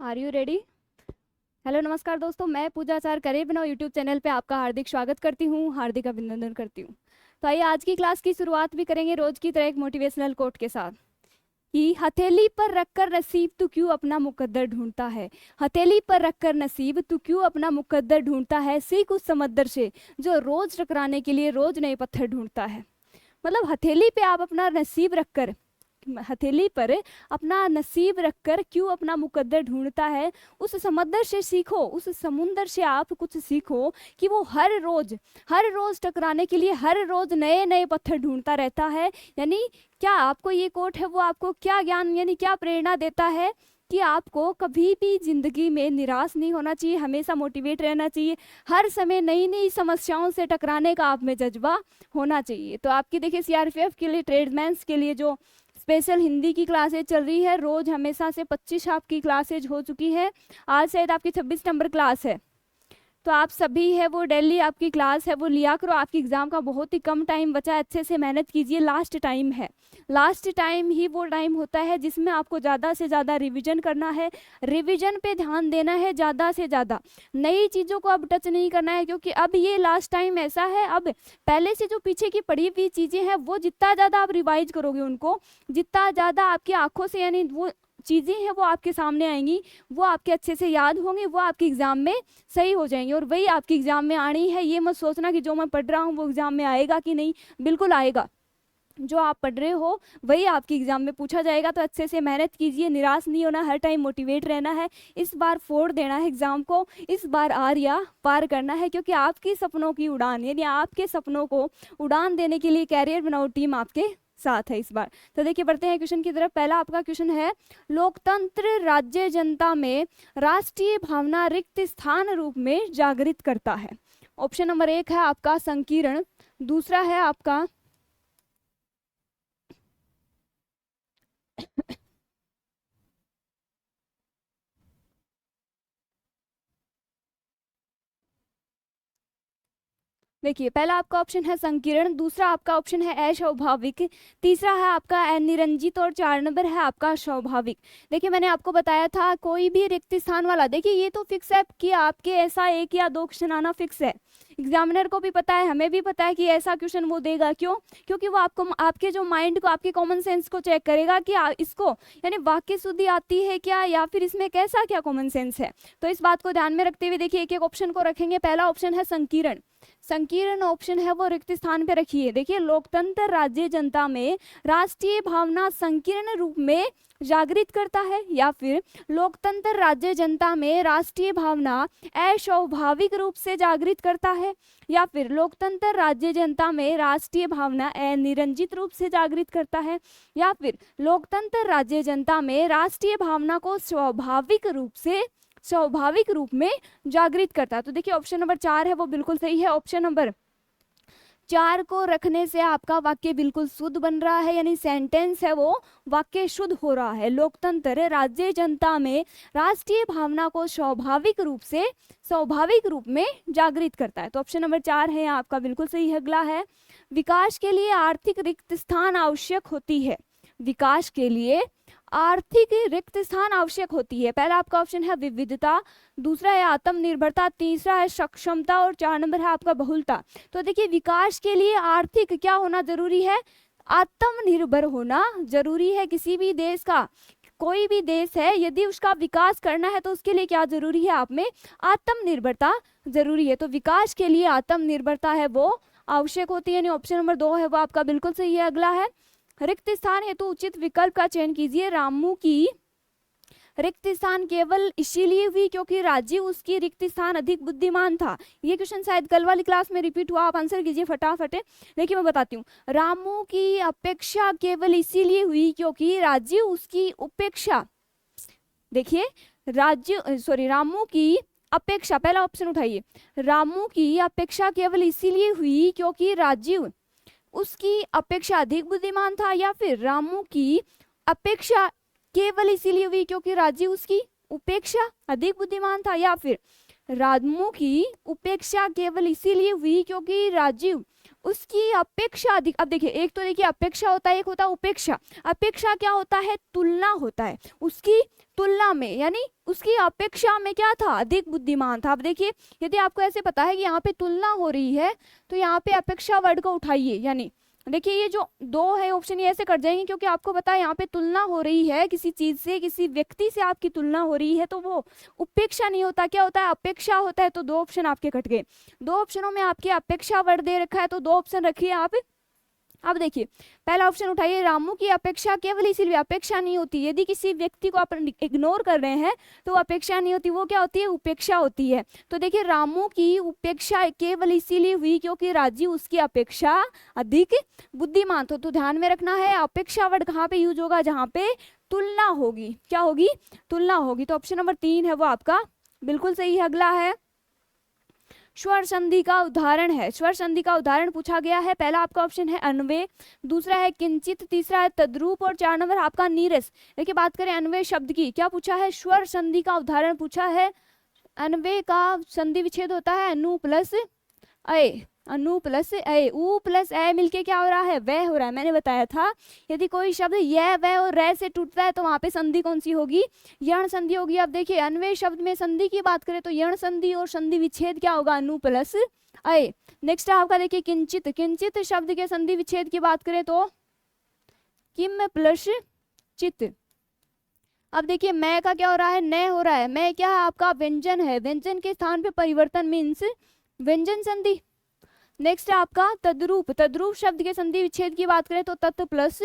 Are you ready? Hello नमस्कार दोस्तों, मैं पूजा आचार्य करियर बनाओ यूट्यूब चैनल पे आपका हार्दिक स्वागत करती हूँ, हार्दिक अभिनंदन करती हूँ। तो आइए आज की क्लास की शुरुआत भी करेंगे रोज की तरह एक मोटिवेशनल कोट के साथ कि हथेली पर रखकर नसीब तू क्यों अपना मुकद्दर ढूंढता है। हथेली पर रखकर नसीब तू क्यों अपना मुकद्दर ढूंढता है, सीख उस समंदर से जो रोज टकराने के लिए रोज नए पत्थर ढूंढता है। मतलब हथेली पे आप अपना नसीब रखकर, हथेली पर अपना नसीब रखकर क्यों अपना मुकद्दर ढूंढता है, उस समंदर से सीखो, उस समुंदर से आप कुछ सीखो कि वो हर रोज टकराने के लिए हर रोज नए नए पत्थर ढूंढता रहता है। यानी क्या आपको ये कोट है वो आपको क्या ज्ञान यानी क्या प्रेरणा देता है कि आपको कभी भी जिंदगी में निराश नहीं होना चाहिए, हमेशा मोटिवेट रहना चाहिए, हर समय नई नई समस्याओं से टकराने का आप में जज्बा होना चाहिए। तो आपकी देखिए सीआरपीएफ के लिए, ट्रेडमैन्स के लिए जो स्पेशल हिंदी की क्लासेज चल रही है, रोज हमेशा से 25 आपकी क्लासेज हो चुकी है, आज शायद आपकी 26 नंबर क्लास है। तो आप सभी है वो डेली आपकी क्लास है वो लिया करो। आपकी एग्जाम का बहुत ही कम टाइम बचा है, अच्छे से मेहनत कीजिए। लास्ट टाइम है, लास्ट टाइम ही वो टाइम होता है जिसमें आपको ज़्यादा से ज़्यादा रिवीजन करना है, रिवीजन पे ध्यान देना है, ज़्यादा से ज़्यादा नई चीज़ों को अब टच नहीं करना है, क्योंकि अब ये लास्ट टाइम ऐसा है। अब पहले से जो पीछे की पड़ी हुई चीज़ें हैं वो जितना ज़्यादा आप रिवाइज करोगे उनको, जितना ज़्यादा आपकी आंखों से यानी वो चीज़ें हैं वो आपके सामने आएंगी, वो आपके अच्छे से याद होंगी, वो आपके एग्जाम में सही हो जाएंगे। और वही आपकी एग्जाम में आनी है। ये मत सोचना कि जो मैं पढ़ रहा हूँ वो एग्जाम में आएगा कि नहीं, बिल्कुल आएगा। जो आप पढ़ रहे हो वही आपकी एग्जाम में पूछा जाएगा। तो अच्छे से मेहनत कीजिए, निराश नहीं होना, हर टाइम मोटिवेट रहना है। इस बार फोड़ देना है एग्जाम को, इस बार आर या पार करना है, क्योंकि आपकी सपनों की उड़ान यानी आपके सपनों को उड़ान देने के लिए कैरियर बनाओ टीम आपके साथ है इस बार। तो देखिए बढ़ते हैं क्वेश्चन की तरफ। पहला आपका क्वेश्चन है, लोकतंत्र राज्य जनता में राष्ट्रीय भावना रिक्त स्थान रूप में जागृत करता है। ऑप्शन नंबर 1 है आपका संकीर्ण, दूसरा है आपका देखिए पहला आपका ऑप्शन है संकीर्ण, दूसरा आपका ऑप्शन है अस्वाभाविक, तीसरा है आपका अनिरंजित और 4 नंबर है आपका स्वाभाविक। देखिए मैंने आपको बताया था कोई भी रिक्त स्थान वाला, देखिए ये तो फिक्स है कि आपके ऐसा 1 या 2 क्वेश्चन आना फिक्स है। एग्जामिनर को भी पता है, हमें भी पता है कि ऐसा क्वेश्चन वो देगा। क्यों? क्योंकि वो आपको आपके जो माइंड को, आपके कॉमन सेंस को चेक करेगा कि इसको यानी वाक्य शुद्धि आती है क्या, या फिर इसमें कैसा क्या कॉमन सेंस है। तो इस बात को ध्यान में रखते हुए देखिए एक एक ऑप्शन को रखेंगे। पहला ऑप्शन है संकीर्ण, संकीर्ण ऑप्शन है वो रिक्त स्थान पे रखिए। देखिए लोकतंत्र राज्य जनता में राष्ट्रीय भावना संकीर्ण रूप में जागृत करता है, या फिर लोकतंत्र राज्य जनता में राष्ट्रीय भावना अस्वाभाविक रूप से जागृत करता है, या फिर लोकतंत्र राज्य जनता में राष्ट्रीय भावना अनिरंजित रूप से जागृत करता है, या फिर लोकतंत्र राज्य जनता में राष्ट्रीय भावना को स्वाभाविक रूप में जागृत करता है। तो देखिए ऑप्शन नंबर 4 है वो बिल्कुल सही है। ऑप्शन नंबर 4 को रखने से आपका वाक्य बिल्कुल शुद्ध बन रहा है, यानी सेंटेंस है वो वाक्य शुद्ध हो रहा है। लोकतंत्र राज्य जनता में राष्ट्रीय भावना को स्वाभाविक रूप में जागृत करता है। तो ऑप्शन नंबर 4 है आपका बिल्कुल सही है। अगला है, विकास के लिए आर्थिक रिक्त स्थान आवश्यक होती है। विकास के लिए आर्थिक रिक्त स्थान आवश्यक होती है। पहला आपका ऑप्शन है विविधता, दूसरा है आत्मनिर्भरता, तीसरा है सक्षमता और 4 नंबर है आपका बहुलता। तो देखिए विकास के लिए आर्थिक क्या होना जरूरी है? आत्मनिर्भर होना जरूरी है। किसी भी देश का, कोई भी देश है यदि उसका विकास करना है तो उसके लिए क्या जरूरी है? आप में आत्मनिर्भरता जरूरी है। तो विकास के लिए आत्मनिर्भरता है वो आवश्यक होती है, यानी ऑप्शन नंबर 2 है वो आपका बिल्कुल सही है। अगला है, रिक्त स्थान हेतु उचित विकल्प का चयन कीजिए। रामू की रिक्त स्थान केवल इसीलिए हुई क्योंकि राजीव उसकी रिक्त स्थान अधिक बुद्धिमान था। ये क्वेश्चन शायद कल वाली क्लास में रिपीट हुआ, आप आंसर कीजिए फटाफट। देखिए मैं बताती हूँ, रामू की अपेक्षा केवल इसीलिए हुई क्योंकि राजीव उसकी उपेक्षा, देखिए रामू की अपेक्षा, पहला ऑप्शन उठाइए, रामू की अपेक्षा केवल इसीलिए हुई क्योंकि राजीव उसकी अपेक्षा अधिक बुद्धिमान था, या फिर रामू की अपेक्षा केवल इसीलिए हुई क्योंकि राजीव उसकी उपेक्षा अधिक बुद्धिमान था, या फिर रामू की उपेक्षा केवल इसीलिए हुई क्योंकि राजीव उसकी अपेक्षा अधिक। अब देखिए एक तो देखिए अपेक्षा होता है, एक होता है उपेक्षा। अपेक्षा क्या होता है? तुलना होता है, उसकी तुलना में, यानी उसकी अपेक्षा में क्या था, अधिक बुद्धिमान था। अब देखिए यदि आपको ऐसे पता है कि यहाँ पे तुलना हो रही है तो यहाँ पे अपेक्षा वर्ड को उठाइए, यानी देखिए ये जो दो है ऑप्शन ये ऐसे कट जाएंगे, क्योंकि आपको पता है यहाँ पे तुलना हो रही है किसी चीज से, किसी व्यक्ति से आपकी तुलना हो रही है, तो वो उपेक्षा नहीं होता, क्या होता है, अपेक्षा होता है। तो दो ऑप्शन आपके कट गए। दो ऑप्शनों में आपके अपेक्षा वर्ड दे रखा है, तो दो ऑप्शन रखिए आप। अब देखिए पहला ऑप्शन उठाइए, रामू की अपेक्षा केवल इसीलिए, अपेक्षा नहीं होती, यदि किसी व्यक्ति को आप इग्नोर कर रहे हैं तो अपेक्षा नहीं होती, वो क्या होती है, उपेक्षा होती है। तो देखिए रामू की उपेक्षा केवल इसीलिए हुई क्योंकि राजू उसकी अपेक्षा अधिक बुद्धिमान था। तो ध्यान में रखना है अपेक्षा वर्ड कहाँ पे यूज होगा, जहाँ पे तुलना होगी, क्या होगी, तुलना होगी। तो ऑप्शन नंबर 3 है वो आपका बिल्कुल सही है। अगला है स्वर संधि का उदाहरण है, स्वर संधि का उदाहरण पूछा गया है। पहला आपका ऑप्शन है अन्वय, दूसरा है किंचित, तीसरा है तद्रूप और 4 नंबर आपका नीरस। देखिए बात करें अन्वय शब्द की, क्या पूछा है, स्वर संधि का उदाहरण पूछा है। अन्वय का संधि विच्छेद होता है अनु प्लस अय, अनु प्लस अय, उ प्लस अय मिलके क्या हो रहा है, वह हो रहा है। मैंने बताया था यदि कोई शब्द यह वह और रे से टूटता है तो वहां पे संधि कौन सी होगी, यण संधि होगी। अब देखिए अन्वय शब्द में संधि की बात करें तो यण संधि और संधि विच्छेद क्या होगा, अनु प्लस अय। नेक्स्ट आपका देखिए किंचित, किंचित शब्द के संधि विच्छेद की बात करें तो किम प्लस चित। अब देखिए मैं का क्या हो रहा है, न हो रहा है, मैं क्या है आपका व्यंजन है, व्यंजन के स्थान पे परिवर्तन मीन्स व्यंजन संधि। नेक्स्ट है आपका तद्रूप, तद्रूप शब्द के संधि विच्छेद की बात करें तो तत् प्लस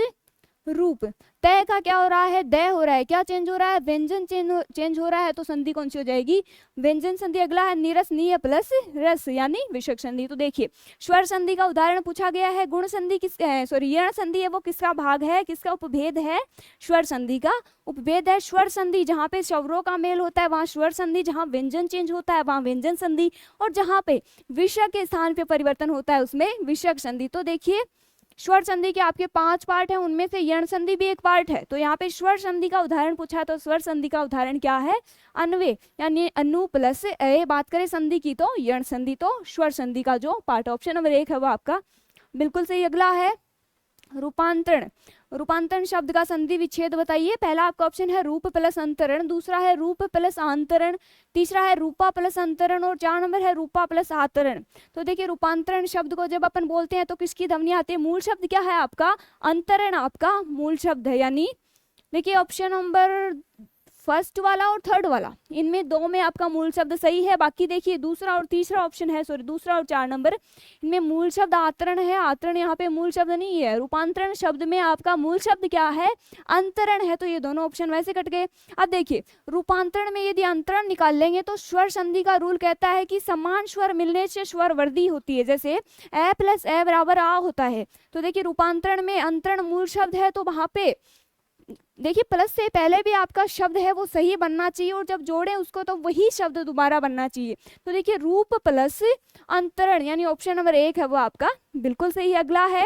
रूप। तय का क्या हो रहा है, दय हो रहा है, क्या चेंज हो रहा है, व्यंजन चेंज हो रहा है, तो संधि कौन सी हो जाएगी, व्यंजन संधि। अगला है नीरस, नीय प्लस रस यानी विषक संधि। तो देखिए स्वर संधि का उदाहरण पूछा गया है। गुण संधि किस सॉरी यण संधि है वो किसका भाग है, किसका उपभेद है, स्वर संधि का उपभेद है। स्वर संधि जहाँ पे स्वरों का मेल होता है वहां स्वर संधि, जहाँ व्यंजन चेंज होता है वहां व्यंजन संधि, और जहाँ पे विषय के स्थान पे परिवर्तन होता है उसमें विषक संधि। तो देखिए स्वर संधि के आपके 5 पार्ट हैं, उनमें से यण संधि भी एक पार्ट है। तो यहाँ पे स्वर संधि का उदाहरण पूछा है, तो स्वर संधि का उदाहरण क्या है, अन्वय यानी अनु प्लस अय। बात करें संधि की तो यण संधि, तो स्वर संधि का जो पार्ट ऑप्शन नंबर 1 है वो आपका बिल्कुल सही। अगला है रूपांतरण, रूपांतरण शब्द का संधि विच्छेद बताइए। पहला आपका ऑप्शन है रूप प्लस अंतरण, दूसरा है रूप प्लस आंतरण, तीसरा है रूपा प्लस अंतरण और 4 नंबर है रूपा प्लस आतरण। तो देखिए रूपांतरण शब्द को जब अपन बोलते हैं तो किसकी ध्वनि आती है, मूल शब्द क्या है आपका, अंतरण आपका मूल शब्द है। यानी देखिए ऑप्शन नंबर फर्स्ट वाला और थर्ड वाला, इनमें 2 में आपका मूल शब्द सही है। बाकी देखिए दूसरा और तीसरा ऑप्शन है, सॉरी दूसरा और 4 नंबर, इनमें मूल शब्द आतरण है, आतरण यहाँ पे मूल शब्द नहीं है। रूपांतरण शब्द में आपका मूल शब्द क्या है, अंतरण है। तो ये दोनों ऑप्शन वैसे कट गए। अब देखिए रूपांतरण में यदि अंतरण निकाल लेंगे तो स्वर संधि का रूल कहता है कि समान स्वर मिलने से स्वर वृद्धि होती है, जैसे ए प्लस ए बराबर आ होता है। तो देखिए रूपांतरण में अंतरण मूल शब्द है, तो वहां पे देखिए प्लस से पहले भी आपका शब्द है वो सही बनना चाहिए, और जब जोड़े उसको तो वही शब्द दोबारा बनना चाहिए। तो देखिए रूप प्लस अंतरण यानी ऑप्शन नंबर 1 है वो आपका बिल्कुल सही। अगला है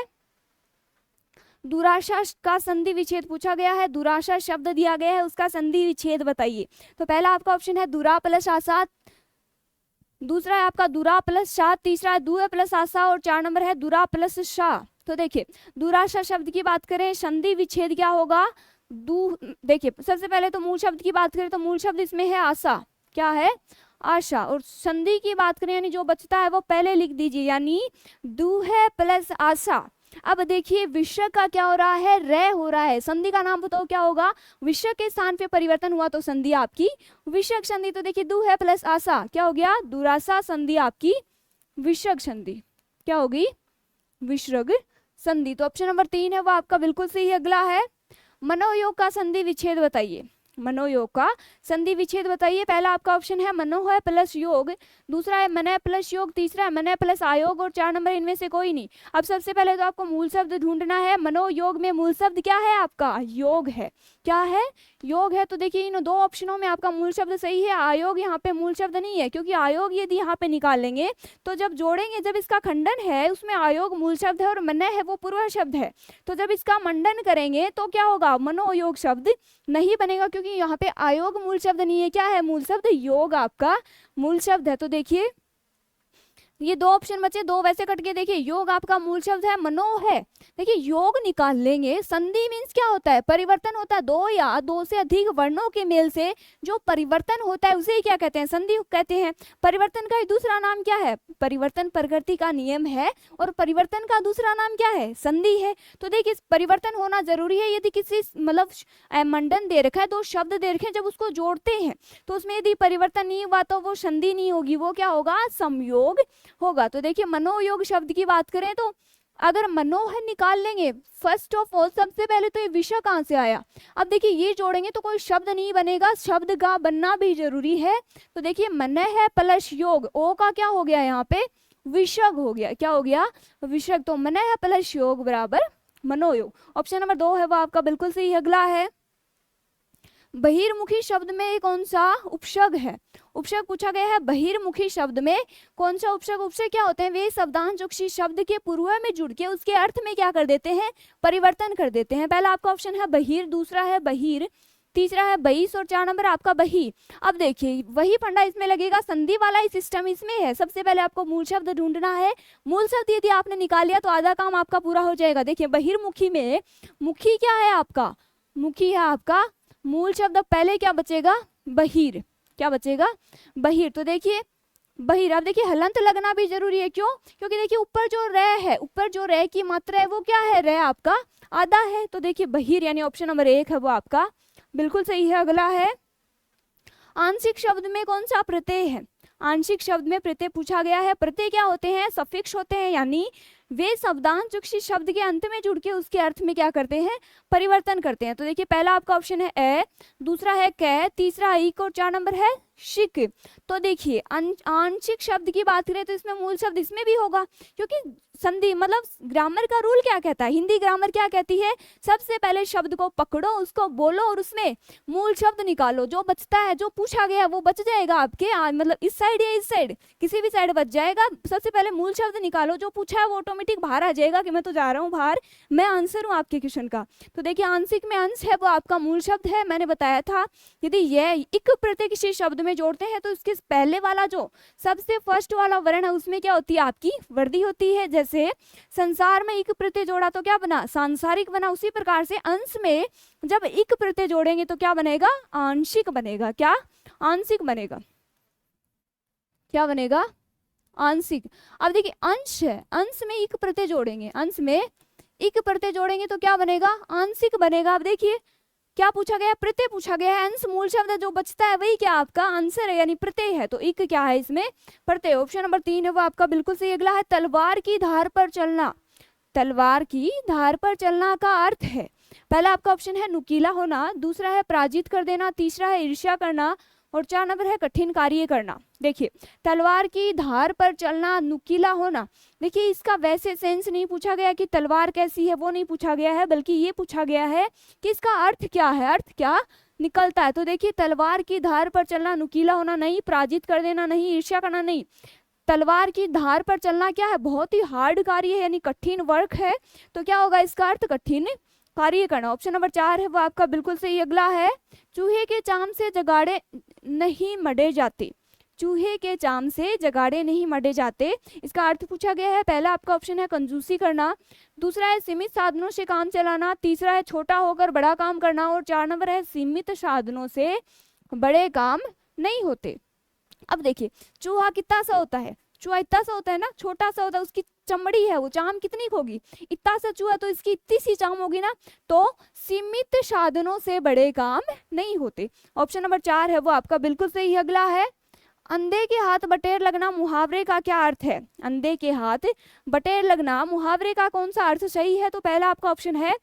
दुराशा का संधि विच्छेद पूछा गया है। दुराशा शब्द दिया गया है, उसका संधि विच्छेद बताइए। तो पहला आपका ऑप्शन है दुरा प्लस आशा, दूसरा है आपका दुरा प्लस शाह, तीसरा है दुआ प्लस आशा और 4 नंबर है दुरा प्लस शाह। तो देखिए दुराशा शब्द की बात करें संधि विच्छेद क्या होगा, देखिए सबसे पहले तो मूल शब्द की बात करें तो मूल शब्द इसमें है आशा, क्या है आशा, और संधि की बात करें यानी जो बचता है वो पहले लिख दीजिए, यानी दुहे प्लस आशा। अब देखिए विषय का क्या हो रहा है, रे हो रहा है, संधि का नाम बताओ क्या होगा, विषय के स्थान पे परिवर्तन हुआ तो संधि आपकी विषयक संधि। तो देखिए दुहे प्लस आशा क्या हो गया, दुराशा संधि आपकी विषयक संधि क्या होगी, विसर्ग संधि। तो ऑप्शन नंबर 3 है वो आपका बिल्कुल सही। अगला है मनोयोग का संधि विच्छेद बताइए। मनोयोग का संधि विच्छेद बताइए। पहला आपका ऑप्शन है मनो है प्लस योग, दूसरा है मन प्लस योग, तीसरा है मन प्लस आयोग और 4 नंबर इनमें से कोई नहीं। अब सबसे पहले तो आपको मूल शब्द ढूंढना है। मनोयोग में मूल शब्द क्या है आपका, योग है, क्या है, योग है। तो देखिए इन 2 ऑप्शनों में आपका मूल शब्द सही है, आयोग यहाँ पे मूल शब्द नहीं है, क्योंकि आयोग यदि यहाँ पे निकाल लेंगे तो जब जोड़ेंगे, जब इसका खंडन है उसमें आयोग मूल शब्द है और मन है वो पूर्व शब्द है, तो जब इसका मंडन करेंगे तो क्या होगा, मनोयोग शब्द नहीं बनेगा, क्योंकि यहाँ पे आयोग मूल शब्द नहीं है, क्या है मूल शब्द, योग आपका मूल शब्द है। तो देखिए ये दो ऑप्शन बचे, दो वैसे कट के। देखिए योग आपका मूल शब्द है, मनो है। देखिए योग निकाल लेंगे। संधि मीन्स क्या होता है? परिवर्तन होता है। दो या दो से अधिक वर्णों के मेल से जो परिवर्तन होता है उसे क्या कहते हैं? संधि कहते हैं। परिवर्तन का दूसरा नाम क्या है? परिवर्तन प्रकृति का नियम है और परिवर्तन का दूसरा नाम क्या है? संधि है। तो देखिए परिवर्तन होना जरूरी है। यदि किसी मतलब मंडन दे रखा है, दो शब्द दे रखे हैं, जब उसको जोड़ते हैं तो उसमें यदि परिवर्तन नहीं हुआ तो वो संधि नहीं होगी, वो क्या होगा? संयोग होगा। तो देखिए मनोयोग शब्द की बात करें तो अगर मनोहर निकाल लेंगे, फर्स्ट ऑफ ऑल सबसे पहले तो ये विषय कहाँ से आया? अब देखिए ये जोड़ेंगे तो कोई शब्द नहीं बनेगा, शब्द का बनना भी जरूरी है। तो देखिए मन है प्लस योग, ओ का क्या हो गया यहाँ पे? विषग हो गया। क्या हो गया? विषग। तो मन है प्लस योग बराबर मनोयोग। ऑप्शन नंबर 2 है वो आपका बिल्कुल सही। अगला है बहिर्मुखी शब्द में कौन सा उपसर्ग है? उपसर्ग पूछा गया है। बहिर्मुखी शब्द में कौन सा उपसर्ग? उपसर्ग क्या होते हैं? वे शब्दांश जो किसी शब्द के पूर्व में जुड़ के उसके अर्थ में क्या कर देते हैं? परिवर्तन कर देते हैं। पहला आपका ऑप्शन है बहिर, दूसरा है बहिर, तीसरा है बहिस और 4 नंबर आपका बही। अब देखिए वही फंडा इसमें लगेगा, संधि वाला ही सिस्टम इसमें है। सबसे पहले आपको मूल शब्द ढूंढना है। मूल शब्द यदि आपने निकाल लिया तो आधा काम आपका पूरा हो जाएगा। देखिए बहिर्मुखी में मुखी क्या है आपका? मुखी है आपका मूल शब्द। पहले क्या बचेगा? बहिर। क्या बचेगा? बहिर। तो देखिए बहिर। अब देखिए हलंत लगना भी जरूरी है। क्यों? क्योंकि देखिए ऊपर जो रे है, ऊपर जो रे की मात्रा है वो क्या है? रे आपका आधा है। तो देखिए बहिर यानी ऑप्शन नंबर 1 है वो आपका बिल्कुल सही है। अगला है आंशिक शब्द में कौन सा प्रत्यय है? आंशिक शब्द में प्रत्यय पूछा गया है। प्रत्यय क्या होते हैं? सफिक्स होते हैं, यानी वे शब्दांश जो किसी शब्द के अंत में जुड़ के उसके अर्थ में क्या करते हैं? परिवर्तन करते हैं। तो देखिए पहला आपका ऑप्शन है ए, दूसरा है कै, तीसरा इक और 4 नंबर है शिक। तो देखिए आंशिक शब्द की बात करें तो इसमें मूल शब्द इसमें भी होगा, क्योंकि संधि मतलब ग्रामर का रूल क्या कहता है? हिंदी ग्रामर क्या कहती है? सबसे पहले शब्द को पकड़ो, उसको बोलो और उसमें मूल शब्द निकालो। जो बचता है, जो पूछा गया वो बच जाएगा आपके, मतलब इस साइड या इस साइड, किसी भी साइड बच जाएगा। सबसे पहले मूल शब्द निकालो, जो पूछा है वो ऑटोमेटिक बाहर आ जाएगा कि मैं तो जा रहा हूँ बाहर, मैं आंसर हूँ आपके क्वेश्चन का। तो देखिए आंशिक में अंश है वो आपका मूल शब्द है। मैंने बताया था यदि ये इक प्रत्यय किसी शब्द में जोड़ते हैं तो उसके पहले वाला जो सबसे फर्स्ट वाला वर्ण है उसमें क्या होती है? आपकी वृद्धि होती है। जैसे संसार में इक प्रत्यय जोड़ा तो क्या बना? सांसारिक बना। उसी प्रकार से अंश में जब इक प्रत्यय जोड़ेंगे तो क्या बनेगा? आंशिक बनेगा। क्या? आंशिक बनेगा। क्या बनेगा? आंशिक। अब देखिए अंश है, अंश में इक प्रत्यय जोड़ेंगे, अंश में इक प्रत्यय जोड़ेंगे तो क्या बनेगा? आंशिक बनेगा। अब देखिए क्या पूछा गया? प्रत्यय पूछा गया है। अंश मूल शब्द जो बचता है वही क्या आपका आंसर है, यानी प्रत्यय है। तो इक क्या है इसमें? प्रत्यय। ऑप्शन नंबर 3 है वो आपका बिल्कुल सही। अगला है तलवार की धार पर चलना। तलवार की धार पर चलना का अर्थ है, पहला आपका ऑप्शन है नुकीला होना, दूसरा है पराजित कर देना, तीसरा है ईर्ष्या करना और 4 नंबर है कठिन कार्य करना। देखिए तलवार की धार पर चलना, नुकीला होना। देखिए इसका वैसे सेंस नहीं पूछा गया कि तलवार कैसी है, वो नहीं पूछा गया है, बल्कि ये पूछा गया है कि इसका अर्थ क्या है, अर्थ क्या निकलता है। तो देखिए तलवार की धार पर चलना, नुकीला होना नहीं, पराजित कर देना नहीं, ईर्ष्या करना नहीं। तलवार की धार पर चलना क्या है? बहुत ही हार्ड कार्य है, यानी कठिन वर्क है। तो क्या होगा इसका अर्थ? कठिन कार्य करना। ऑप्शन नंबर 4 है वो आपका बिल्कुल सही। अगला है चूहे के चाम से जगाड़े नहीं मढ़े जाते। चूहे के चाम से जगाड़े नहीं मढ़े जाते, इसका अर्थ पूछा गया है। पहला आपका ऑप्शन है कंजूसी करना, दूसरा है सीमित साधनों से काम चलाना, तीसरा है छोटा होकर बड़ा काम करना और 4 नंबर है सीमित साधनों से बड़े काम नहीं होते। अब देखिए चूहा कितना सा होता है? चूहा इतना सा होता है ना, छोटा सा होता है, उसकी चमड़ी है वो, चाम कितनी होगी? इतना सा चूहा, तो इसकी इतनी सी चाम होगी ना। तो सीमित साधनों से बड़े काम नहीं होते। ऑप्शन नंबर 4 है वो आपका बिल्कुल सही। अगला है अंधे के हाथ बटेर लगना, मुहावरे का क्या अर्थ है? अंधे के हाथ बटेर लगना मुहावरे का कौन सा अर्थ सही है? तो पहला आपका ऑप्शन है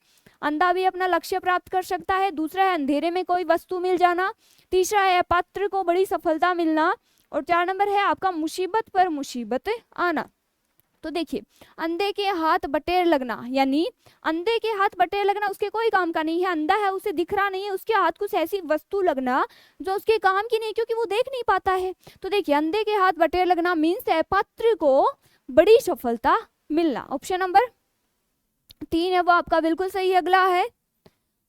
अंधा भी अपना लक्ष्य प्राप्त कर सकता है, दूसरा है अंधेरे में कोई वस्तु मिल जाना, तीसरा है पात्र को बड़ी सफलता मिलना और 4 नंबर है आपका मुसीबत पर मुसीबत आना। तो देखिए अंधे के हाथ बटेर लगना, यानी अंधे के हाथ बटेर लगना उसके कोई काम का नहीं है, अंधा है, उसे दिख रहा नहीं है, उसके हाथ कुछ ऐसी वस्तु लगना जो उसके काम की नहीं, क्योंकि वो देख नहीं पाता है। तो देखिए अंधे के हाथ बटेर लगना मीन्स है पात्र को बड़ी सफलता मिलना। ऑप्शन नंबर 3 है वो आपका बिल्कुल सही। अगला है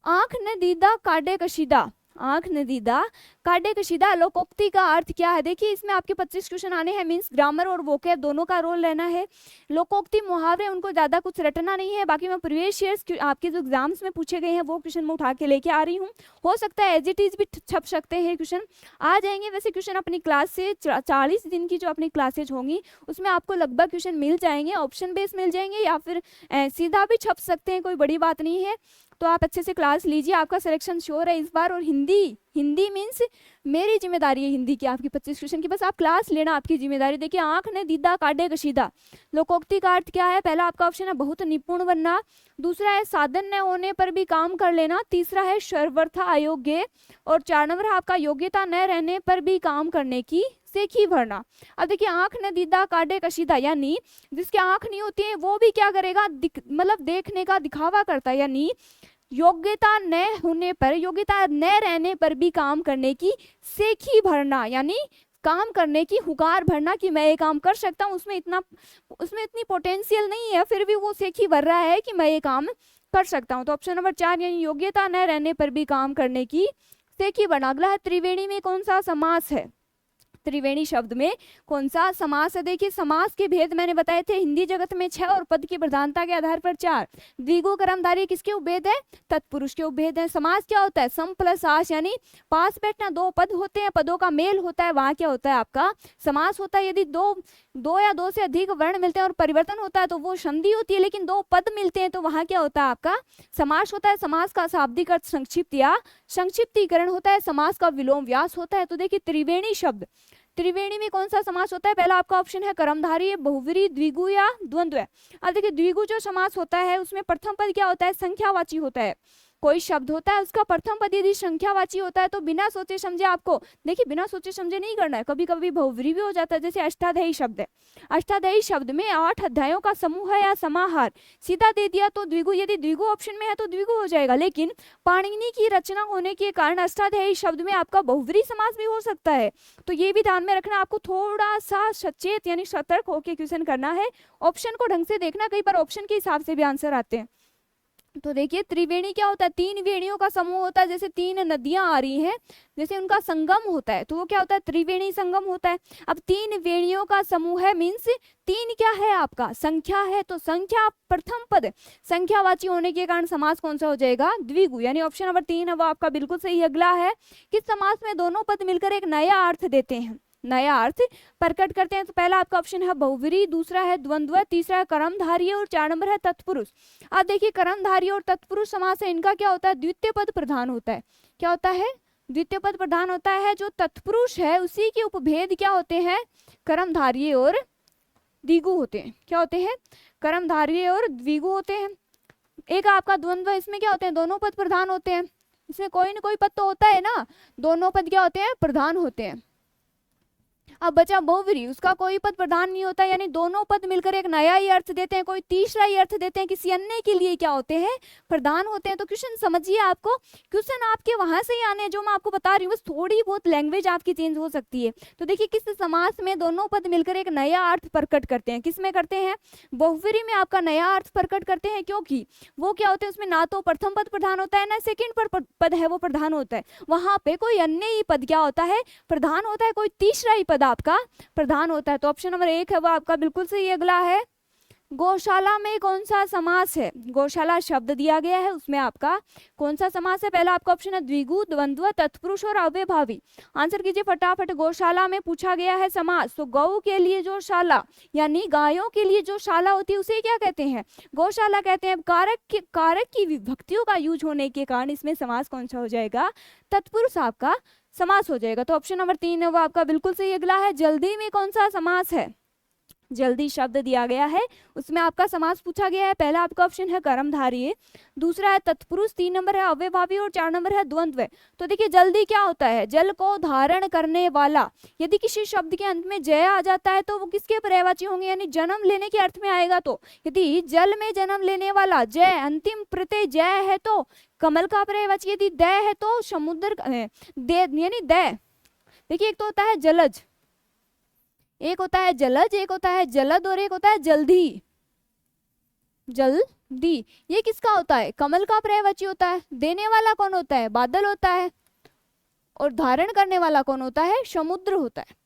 आंख ने दीदा काटे कशीदा। आंख नदीदा काटे कशीदा लोकोक्ति का अर्थ क्या है? देखिए इसमें आपके 25 क्वेश्चन आने हैं, मीन्स ग्रामर और वोकैब दोनों का रोल लेना है। लोकोक्ति मुहावरे उनको ज्यादा कुछ रटना नहीं है, बाकी मैं प्रीवियस ईयर्स आपके जो एग्जाम्स में पूछे गए हैं वो क्वेश्चन मैं उठा के लेके आ रही हूँ। हो सकता है एज इट इज भी छप सकते हैं क्वेश्चन, आ जाएंगे। वैसे क्वेश्चन अपनी क्लास से 40 दिन की जो अपनी क्लासेज होंगी उसमें आपको लगभग क्वेश्चन मिल जाएंगे, ऑप्शन बेस मिल जाएंगे या फिर सीधा भी छप सकते हैं, कोई बड़ी बात नहीं है। तो आप अच्छे से क्लास लीजिए, आपका सिलेक्शन श्योर है इस बार। और हिंदी मीन्स मेरी जिम्मेदारी है हिंदी की, आपकी 25 क्वेश्चन की, बस आप क्लास लेना आपकी जिम्मेदारी। देखिए आंख ने दीदा काटे कशीदा, लोकोक्ति का अर्थ क्या है? पहला आपका ऑप्शन है बहुत निपुण बनना, दूसरा है साधन न होने पर भी काम कर लेना, तीसरा है सर्वथा अयोग्य, और 4 नंबर है आपका योग्यता न रहने पर भी काम करने की सेखी भरना। अब देखिए आंख न दीदा काटे कशीदा, यानी जिसकी आंख नहीं होती है वो भी क्या करेगा, मतलब देखने का दिखावा करता है, यानी योग्यता न होने पर, योग्यता न रहने पर भी काम करने की सेखी भरना, यानी काम करने की हुकार भरना कि मैं ये काम कर सकता हूँ, उसमें इतनी पोटेंशियल नहीं है फिर भी वो सेखी भर रहा है कि मैं ये काम कर सकता हूँ। तो ऑप्शन नंबर 4 यानी योग्यता न रहने पर भी काम करने की सेखी भरना। अगला है त्रिवेणी में कौन सा समास है? त्रिवेणी शब्द में कौन सा समास है? देखिए समास के भेद मैंने बताए थे, हिंदी जगत में 6 और पद की प्रधानता के आधार पर 4। द्विगु कर्मधारय किसके उपभेद है? तत्पुरुष के उपभेद है। समास क्या होता है? सम प्लस आस, यानी पास बैठना, 2 पद होते हैं, पदों का मेल होता है, वहां क्या होता है आपका समास होता है। यदि दो या 2 से अधिक वर्ण मिलते हैं और परिवर्तन होता है तो वो संधि होती है, लेकिन 2 पद मिलते हैं तो वहां क्या होता है आपका समास होता है। समास का शाब्दिक अर्थ संक्षिप्त या संक्षिप्तीकरण होता है, समास का विलोम व्यास होता है। तो देखिए त्रिवेणी शब्द, त्रिवेणी में कौन सा समास होता है? पहला आपका ऑप्शन है कर्मधारय, बहुव्रीहि, द्विगु या द्वंद्व। अब देखिए द्विगु जो समास होता है उसमें प्रथम पद क्या होता है? संख्यावाची होता है। कोई शब्द होता है उसका प्रथम पद यदि संख्यावाची होता है तो बिना सोचे समझे आपको, देखिए बिना सोचे समझे नहीं करना है, कभी कभी बहुव्रीहि भी हो जाता है। जैसे अष्टाध्यायी शब्द है, अष्टाध्यायी शब्द में 8 अध्यायों का समूह है या समाहार, सीधा दे दिया तो द्विगु, यदि द्विगु ऑप्शन में है तो द्विगु हो जाएगा, लेकिन पाणिनि की रचना होने के कारण अष्टाध्यायी शब्द में आपका बहुव्रीहि समास भी हो सकता है। तो ये भी ध्यान में रखना, आपको थोड़ा सा सचेत यानी सतर्क होकर क्वेश्चन करना है, ऑप्शन को ढंग से देखना, कई बार ऑप्शन के हिसाब से भी आंसर आते हैं। तो देखिए त्रिवेणी क्या होता है? 3 वेणियों का समूह होता है, जैसे 3 नदियां आ रही हैं, जैसे उनका संगम होता है तो वो क्या होता है? त्रिवेणी संगम होता है। अब 3 वेणियों का समूह है, मीन्स 3 क्या है आपका? संख्या है, तो संख्या प्रथम पद संख्यावाची होने के कारण समास कौन सा हो जाएगा? द्विगु, यानी ऑप्शन नंबर 3 है वो आपका बिल्कुल सही। अगला है किस समास में दोनों पद मिलकर एक नया अर्थ देते हैं, नया अर्थ प्रकट करते हैं? तो पहला आपका ऑप्शन है बहुव्रीहि, दूसरा है द्वंद्व, तीसरा है कर्मधारय और 4 नंबर है तत्पुरुष। अब देखिए कर्मधारय और तत्पुरुष समास है, इनका क्या होता है? द्वितीय पद प्रधान होता है। क्या होता है? द्वितीय पद प्रधान होता है। जो तत्पुरुष है उसी के उपभेद क्या होते हैं? कर्मधारय और द्विगु होते हैं। क्या होते हैं? कर्मधारय और द्विगु होते हैं। एक आपका द्वंद्व, इसमें क्या होते हैं? दोनों पद प्रधान होते हैं, इसमें कोई ना कोई पद तो होता है ना, दोनों पद क्या होते हैं? प्रधान होते हैं। अब बचा बहुव्रीहि, उसका कोई पद प्रधान नहीं होता, यानी दोनों पद मिलकर एक नया ही अर्थ देते हैं, कोई तीसरा ही अर्थ देते हैं, किसी अन्य के लिए क्या होते हैं? प्रधान होते हैं। तो क्वेश्चन समझिए, आपको क्वेश्चन आपके वहां से ही आने जो मैं आपको बता रही हूँ, बस थोड़ी बहुत लैंग्वेज आपकी चेंज हो सकती है। तो देखिए किस समास में दोनों पद मिलकर एक नया अर्थ प्रकट करते हैं? किस में करते हैं? बहुव्रीहि में आपका नया अर्थ प्रकट करते हैं, क्योंकि वो क्या होते हैं? उसमें ना तो प्रथम पद प्रधान होता है ना सेकेंड पद है वो प्रधान होता है, वहां पे कोई अन्य ही पद क्या होता है? प्रधान होता है, कोई तीसरा ही पद आपका प्रधान होता है। तो ऑप्शन नंबर 1 है वो आपका बिल्कुल सही। अगला है गौशाला में कौन सा समास है? गौशाला शब्द दिया गया है, उसमें आपका कौन सा समास है? पहला आपका ऑप्शन है द्विगु, द्वंद्व, तत्पुरुष और अव्ययभावी। आंसर कीजिए फटाफट। गौशाला में पूछा गया है समास, तो गौ के लिए जो शाला यानी गायों के लिए जो शाला होती है उसे क्या कहते हैं? गौशाला कहते हैं। कारक की विभक्तियों का यूज होने के कारण इसमें समास कौन सा हो जाएगा? तत्पुरुष आपका समास हो जाएगा। तो ऑप्शन नंबर 3 है वो आपका बिल्कुल सही। अगला है जल्दी में कौन सा समास है? जल्दी शब्द दिया गया है, उसमें आपका समास पूछा गया है। पहला आपका ऑप्शन है कर्मधारय, दूसरा है तत्पुरुष, 3 नंबर है अव्ययभावी और 4 नंबर है द्वंद्व। तो देखिए जल्दी क्या होता है? जल को धारण करने वाला। यदि किसी शब्द के अंत में जय आ जाता है तो वो किसके पर्यायवाची होंगे? यानी जन्म लेने के अर्थ में आएगा। तो यदि जल में जन्म लेने वाला जय अंतिम प्रत्यय जय है तो कमल का पर्यायवाची, यदि दय है तो समुद्र यानी दय। देखिए एक तो होता है जलज, एक होता है जलज, एक होता है जलद और एक होता है जल्दी। जल्दी ये किसका होता है? कमल का पर्यायवाची होता है। देने वाला कौन होता है? बादल होता है। और धारण करने वाला कौन होता है? समुद्र होता है।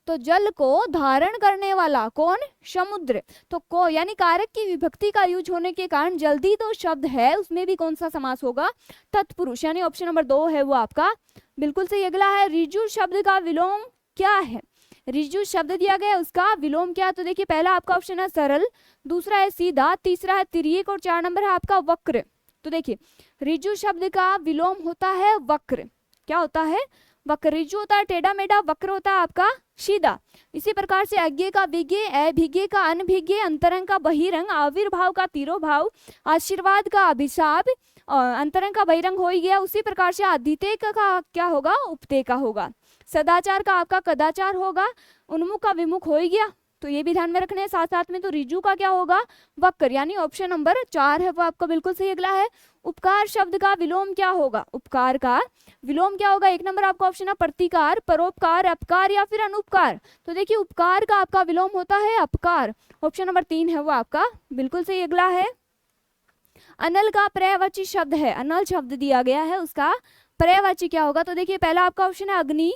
तो जल को धारण करने वाला कौन? समुद्र। तो को यानी कारक की विभक्ति का यूज होने के कारण जल्दी तो शब्द है, उसमें भी कौन सा समास होगा? तत्पुरुष। यानी ऑप्शन नंबर 2 है वो आपका बिल्कुल सही। अगला है ऋजु शब्द का विलोम क्या है? ऋजु शब्द दिया गया, उसका विलोम क्या? तो देखिए पहला आपका ऑप्शन है सरल, दूसरा है सीधा, तीसरा है तिर्यक और 4 नंबर है आपका वक्र। तो देखिए ऋजु शब्द का विलोम होता है वक्र। क्या होता है? वक्र। ऋजु होता है टेढ़ा मेढ़ा, वक्र होता है आपका सीधा। इसी प्रकार से अज्ञे का विज्ञे, अभिज्ञे का अनभिज्ञे, अंतरंग का बहिरंग, आविर्भाव का तिरोभाव, आशीर्वाद का अभिशाप, अंतरंग का बहिरंग हो ही गया। उसी प्रकार से आदित्य का क्या होगा? उपते का होगा। सदाचार का आपका कदाचार होगा, उन्मुख का विमुख हो ही गया, तो ये भी ध्यान में रखने हैं। साथ साथ में तो ऋजु का क्या होगा? वक्र। यानी ऑप्शन नंबर 4 है वो आपका बिल्कुल सही। अगला है उपकार शब्द का विलोम क्या होगा? उपकार का विलोम क्या होगा? 1 नंबर आपका ऑप्शन है प्रतिकार, परोपकार, अपकार या फिर अनुपकार। तो देखिए उपकार का आपका विलोम होता है अपकार। ऑप्शन नंबर 3 है वो आपका बिल्कुल सही। अगला है अनल का पर्यायवाची शब्द है, अनल शब्द दिया गया है, उसका पर्यायवाची क्या होगा? तो देखिए पहला आपका ऑप्शन है अग्नि,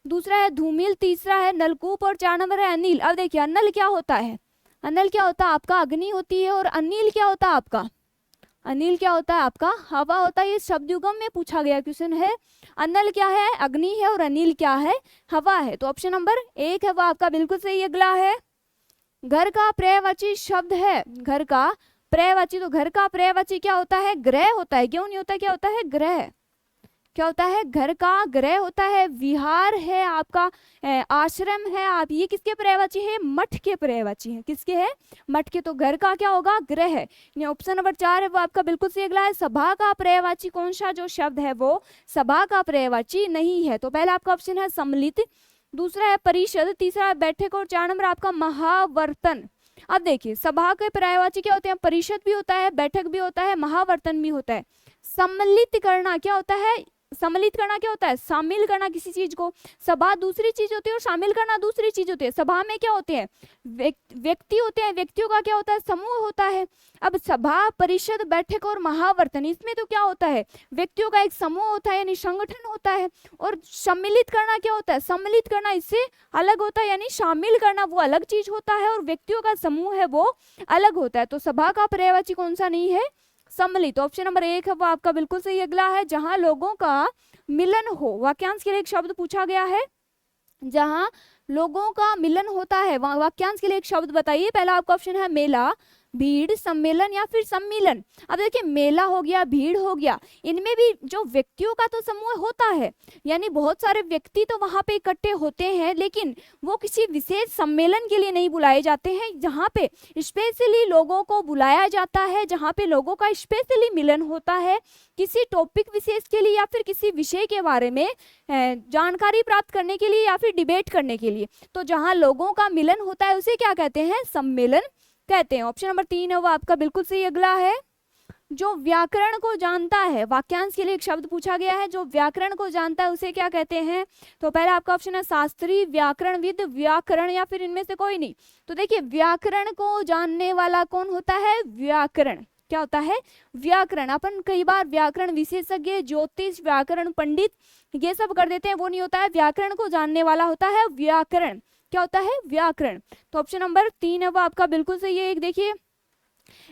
दूसरा है धूमिल, तीसरा है नलकूप और 4 नंबर है अनिल। अब देखिए अनल क्या होता है? अनल क्या होता है आपका? अग्नि होती है। और अनिल क्या होता है आपका? अनिल क्या होता है आपका? हवा होता है। ये शब्द युगम में पूछा गया क्वेश्चन है। अनल क्या है? अग्नि है। और अनिल क्या है? हवा है। तो ऑप्शन नंबर 1 है वो आपका बिल्कुल सही। अगला है घर का पर्यायवाची शब्द है, घर का पर्यायवाची। तो घर का पर्यायवाची क्या होता है? ग्रह होता है। क्यों नहीं होता? क्या होता है? ग्रह। क्या होता है? घर का ग्रह होता है। विहार है आपका, आश्रम है आप, ये किसके पर्यायवाची है? मठ के पर्यायवाची है। किसके है? मठ के। तो घर का क्या होगा? ग्रह है। ऑप्शन नंबर 4 है वो आपका बिल्कुल सही। अगला है सभा का पर्यायवाची कौन सा जो शब्द है वो सभा का पर्यायवाची नहीं है? तो पहला आपका ऑप्शन है सम्मिलित, दूसरा है परिषद, तीसरा है बैठक और 4 नंबर आपका महावर्तन। अब देखिए सभा के पर्यायवाची क्या होते हैं? परिषद भी होता है, बैठक भी होता है, महावर्तन भी होता है। सम्मिलित करना क्या होता है? सम्मिलित करना क्या होता है? शामिल करना किसी चीज को। सभा दूसरी चीज होती है और शामिल करना दूसरी चीज होती है। सभा में क्या होते हैं? व्यक्ति होते हैं, व्यक्तियों का क्या होता है? समूह होता है। अब सभा, परिषद, बैठक और महावर्तन, इसमें तो क्या होता है? व्यक्तियों का एक समूह होता है यानी संगठन होता है। और सम्मिलित करना क्या होता है? सम्मिलित करना इससे अलग होता है, यानी शामिल करना वो अलग चीज होता है और व्यक्तियों का समूह है वो अलग होता है। तो सभा का पर्यायवाची कौन सा नहीं है? सम्मिलित। ऑप्शन नंबर 1 है वो आपका बिल्कुल सही। अगला है जहां लोगों का मिलन हो, वाक्यांश के लिए एक शब्द पूछा गया है। जहां लोगों का मिलन होता है वाक्यांश के लिए एक शब्द बताइए। पहला आपका ऑप्शन है मेला, भीड़, सम्मेलन या फिर सम्मिलन। अब देखिए मेला हो गया, भीड़ हो गया, इनमें भी जो व्यक्तियों का तो समूह होता है, यानी बहुत सारे व्यक्ति तो वहां पे इकट्ठे होते हैं, लेकिन वो किसी विशेष सम्मेलन के लिए नहीं बुलाए जाते हैं। जहाँ पे स्पेशली लोगों को बुलाया जाता है, जहाँ पे लोगों का स्पेशली मिलन होता है किसी टॉपिक विशेष के लिए या फिर किसी विषय के बारे में जानकारी प्राप्त करने के लिए या फिर डिबेट करने के लिए। तो जहाँ लोगों का मिलन होता है उसे क्या कहते हैं? सम्मेलन कहते हैं। ऑप्शन नंबर 3 है वो आपका बिल्कुल सही। अगला है जो व्याकरण को जानता है, वाक्यांश के लिए एक शब्द पूछा गया है, जो व्याकरण को जानता है उसे क्या कहते हैं? तो पहला आपका ऑप्शन है शास्त्री, व्याकरणविद, व्याकरण या फिर इनमें से कोई नहीं। तो देखिए व्याकरण को जानने वाला कौन होता है? व्याकरण। क्या होता है? व्याकरण। अपन कई बार व्याकरण विशेषज्ञ, ज्योतिष, व्याकरण पंडित ये सब कर देते हैं, वो नहीं होता है। व्याकरण को जानने वाला होता है व्याकरण। क्या होता है? व्याकरण। तो ऑप्शन नंबर 3 है वो आपका बिल्कुल सही है। एक देखिए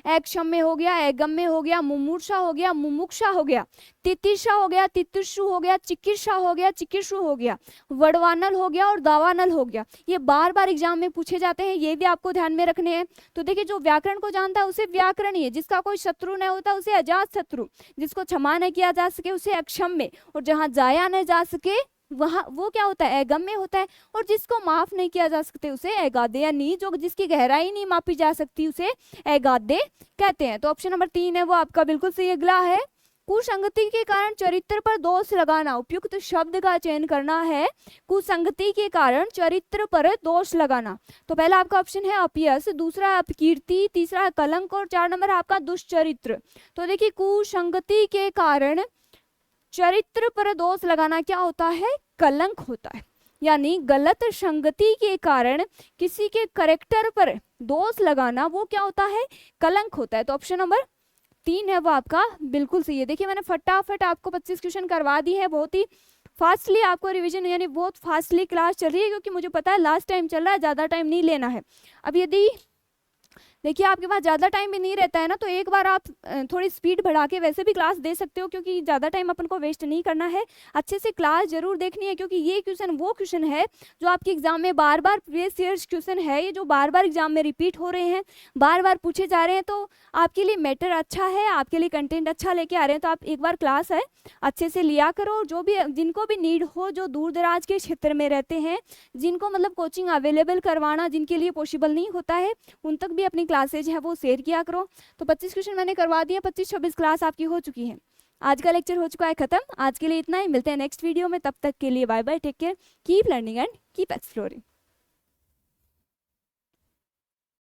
क्षम्य हो गया, गम्य हो गया, मुमूर्षा हो गया, मुमुक्षा हो गया, तितिर्षा हो गया, तितिर्षु हो गया, चिकित्सा हो गया, चिकित्सु हो गया, वडवानल हो गया और दावानल हो गया। ये बार बार एग्जाम में पूछे जाते हैं, ये भी आपको ध्यान में रखने हैं। तो देखिए जो व्याकरण को जानता है उसे व्याकरण ही है, जिसका कोई शत्रु नहीं होता उसे अजात शत्रु, जिसको क्षमा न किया जा सके उसे अक्षम्य, और जहाँ जाया न जा सके वहाँ वो क्या होता है? अगम्य होता है, और जिसको माफ नहीं किया जा सकते उसे अगाध्य, यानी जो जिसकी गहराई नहीं मापी जा सकती उसे अगाध्य कहते हैं। तो ऑप्शन नंबर 3 है वो आपका बिल्कुल सही। अगला है कुसंगति के कारण चरित्र पर दोष लगाना, उपयुक्त शब्द का चयन करना है। कुसंगति के कारण चरित्र पर दोष लगाना। तो पहला आपका ऑप्शन है अपयश, दूसरा है अपकीर्ति, तीसरा है कलंक और 4 नंबर आपका दुष्चरित्र। तो देखिए कुसंगति के कारण चरित्र पर दोष लगाना क्या होता है? कलंक होता है, यानी गलत संगति के कारण किसी के कैरेक्टर पर दोष लगाना वो क्या होता है? कलंक होता है। तो ऑप्शन नंबर 3 है वो आपका बिल्कुल सही है। देखिए मैंने फटाफट आपको 25 क्वेश्चन करवा दी है, बहुत ही फास्टली आपको रिवीजन यानी बहुत फास्टली क्लास चल रही है, क्योंकि मुझे पता है लास्ट टाइम चल रहा है, ज़्यादा टाइम नहीं लेना है। अब यदि देखिए आपके पास ज़्यादा टाइम भी नहीं रहता है ना, तो एक बार आप थोड़ी स्पीड बढ़ा के वैसे भी क्लास दे सकते हो, क्योंकि ज़्यादा टाइम अपन को वेस्ट नहीं करना है। अच्छे से क्लास जरूर देखनी है, क्योंकि ये क्वेश्चन वो क्वेश्चन है जो आपके एग्जाम में बार बार प्रीवियस ईयर्स क्वेश्चन है, ये जो बार बार एग्जाम में रिपीट हो रहे हैं, बार बार पूछे जा रहे हैं, तो आपके लिए मैटर अच्छा है, आपके लिए कंटेंट अच्छा लेके आ रहे हैं। तो आप एक बार क्लास है अच्छे से लिया करो। जो भी जिनको भी नीड हो, जो दूर दराज के क्षेत्र में रहते हैं, जिनको मतलब कोचिंग अवेलेबल करवाना जिनके लिए पॉसिबल नहीं होता है, उन तक भी अपनी क्लासेज है वो शेयर किया करो। तो 25 क्वेश्चन मैंने करवा दिए, 25-26 क्लास आपकी हो चुकी है। आज का लेक्चर हो चुका है खत्म। आज के लिए इतना ही, मिलते हैं नेक्स्ट वीडियो में। तब तक के लिए bye bye, take care, keep learning and keep exploring.